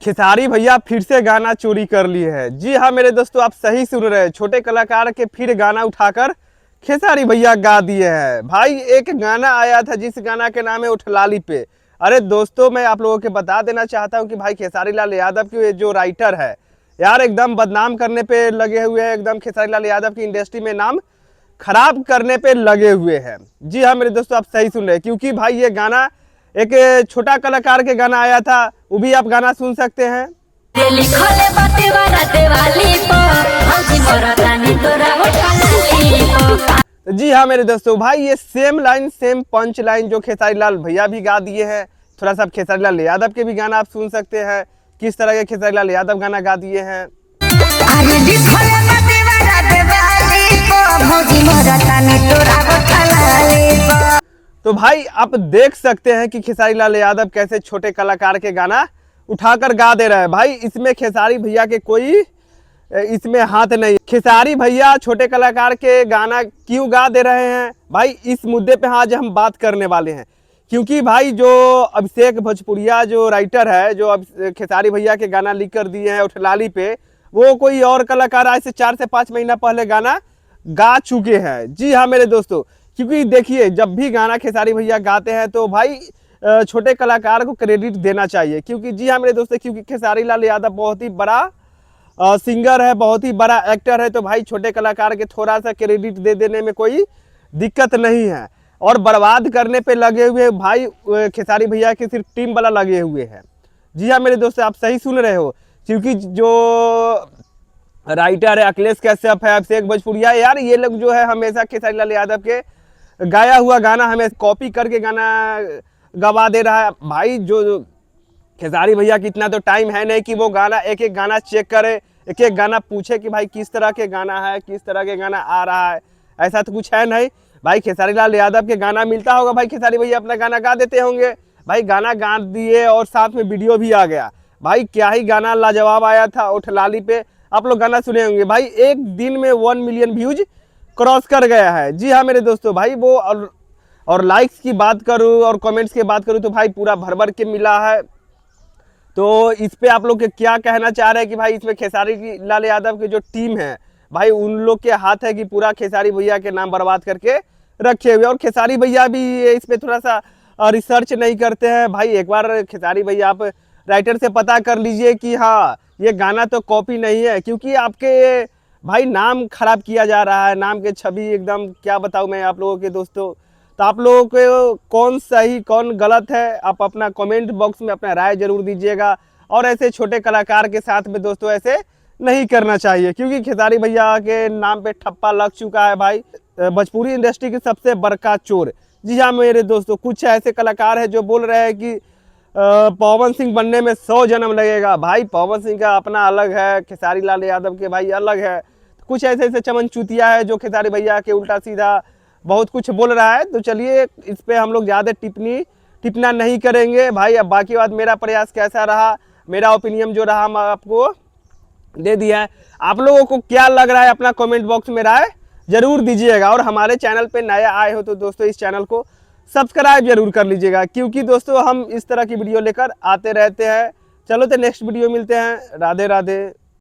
खेसारी भैया फिर से गाना चोरी कर लिए हैं। जी हाँ मेरे दोस्तों, आप सही सुन रहे हैं। छोटे कलाकार के फिर गाना उठाकर खेसारी भैया गा दिए हैं। भाई एक गाना आया था जिस गाना के नाम है उठलाली पे। अरे दोस्तों, मैं आप लोगों को बता देना चाहता हूँ कि भाई खेसारी लाल यादव के जो राइटर है यार, एकदम बदनाम करने पे लगे हुए हैं। एकदम खेसारी लाल यादव की इंडस्ट्री में नाम खराब करने पे लगे हुए हैं। जी हाँ मेरे दोस्तों, आप सही सुन रहे हैं, क्योंकि भाई ये गाना एक छोटा कलाकार के गाना आया था, वो भी आप गाना सुन सकते हैं। जी हाँ मेरे दोस्तों, भाई ये same line same punch line जो खेसारी लाल भैया भी गा दिए हैं। थोड़ा सा खेसारी लाल यादव के भी गाना आप सुन सकते हैं, किस तरह के खेसारी लाल यादव गाना गा दिए हैं। तो भाई आप देख सकते हैं कि खेसारी लाल यादव कैसे छोटे कलाकार के गाना उठाकर गा दे रहे हैं। भाई इसमें खेसारी भैया के कोई इसमें हाथ नहीं। खेसारी भैया छोटे कलाकार के गाना क्यों गा दे रहे हैं, भाई इस मुद्दे पे आज हम बात करने वाले हैं। क्योंकि भाई जो अभिषेक भोजपुरिया जो राइटर है, जो अब खेसारी भैया के गाना लिख कर दिए हैं उठलाली पे, वो कोई और कलाकार आज से 4 से 5 महीना पहले गाना गा चुके हैं। जी हाँ मेरे दोस्तों, क्योंकि देखिए जब भी गाना खेसारी भैया गाते हैं तो भाई छोटे कलाकार को क्रेडिट देना चाहिए। क्योंकि जी हाँ मेरे दोस्तों, क्योंकि खेसारी लाल यादव बहुत ही बड़ा सिंगर है, बहुत ही बड़ा एक्टर है, तो भाई छोटे कलाकार के थोड़ा सा क्रेडिट दे देने में कोई दिक्कत नहीं है। और बर्बाद करने पे लगे हुए भाई खेसारी भैया की सिर्फ टीम वाला लगे हुए हैं। जी हाँ मेरे दोस्तों, आप सही सुन रहे हो। क्योंकि जो राइटर है अखिलेश कश्यप है, अभिषेक भोजपुरिया, यार ये लोग जो है हमेशा खेसारी लाल यादव के गाया हुआ गाना हमें कॉपी करके गाना गवा दे रहा है। भाई जो खेसारी भैया की इतना तो टाइम है नहीं कि वो गाना एक एक गाना चेक करे, एक एक गाना पूछे कि भाई किस तरह के गाना है, किस तरह के गाना आ रहा है। ऐसा तो कुछ है नहीं। भाई खेसारी लाल यादव के गाना मिलता होगा, भाई खेसारी भैया अपना गाना गा देते होंगे। भाई गाना गा दिए और साथ में वीडियो भी आ गया। भाई क्या ही गाना लाजवाब आया था उठलाली पे, आप लोग गाना सुने होंगे। भाई एक दिन में 1 मिलियन व्यूज क्रॉस कर गया है। जी हाँ मेरे दोस्तों, भाई वो और लाइक्स की बात करूँ और कमेंट्स की बात करूँ तो भाई पूरा भर भर के मिला है। तो इस पे आप लोग क्या कहना चाह रहे हैं कि भाई इसमें खेसारी लाल यादव की जो टीम है भाई उन लोग के हाथ है कि पूरा खेसारी भैया के नाम बर्बाद करके रखे हुए। और खेसारी भैया भी इस पे थोड़ा सा रिसर्च नहीं करते हैं। भाई एक बार खेसारी भैया आप राइटर से पता कर लीजिए कि हाँ ये गाना तो कॉपी नहीं है, क्योंकि आपके भाई नाम खराब किया जा रहा है, नाम के छवि एकदम क्या बताऊँ मैं आप लोगों के दोस्तों। तो आप लोगों को कौन सही कौन गलत है, आप अपना कमेंट बॉक्स में अपना राय जरूर दीजिएगा। और ऐसे छोटे कलाकार के साथ में दोस्तों ऐसे नहीं करना चाहिए, क्योंकि खेसारी भैया के नाम पे ठप्पा लग चुका है भाई, भोजपुरी इंडस्ट्री की सबसे बड़का चोर। जी हाँ मेरे दोस्तों, कुछ ऐसे कलाकार हैं जो बोल रहे हैं कि पवन सिंह बनने में 100 जन्म लगेगा। भाई पवन सिंह का अपना अलग है, खेसारी लाल यादव के भाई अलग है। कुछ ऐसे ऐसे चमन चूतिया है जो खेसारी भैया के उल्टा सीधा बहुत कुछ बोल रहा है। तो चलिए इस पे हम लोग ज़्यादा टिप्पणी नहीं करेंगे भाई। अब बाकी बात मेरा प्रयास कैसा रहा, मेरा ओपिनियन जो रहा मैं आपको दे दिया है। आप लोगों को क्या लग रहा है अपना कमेंट बॉक्स में राय जरूर दीजिएगा। और हमारे चैनल पे नया आए हो तो दोस्तों इस चैनल को सब्सक्राइब जरूर कर लीजिएगा, क्योंकि दोस्तों हम इस तरह की वीडियो लेकर आते रहते हैं। चलो तो नेक्स्ट वीडियो मिलते हैं। राधे राधे।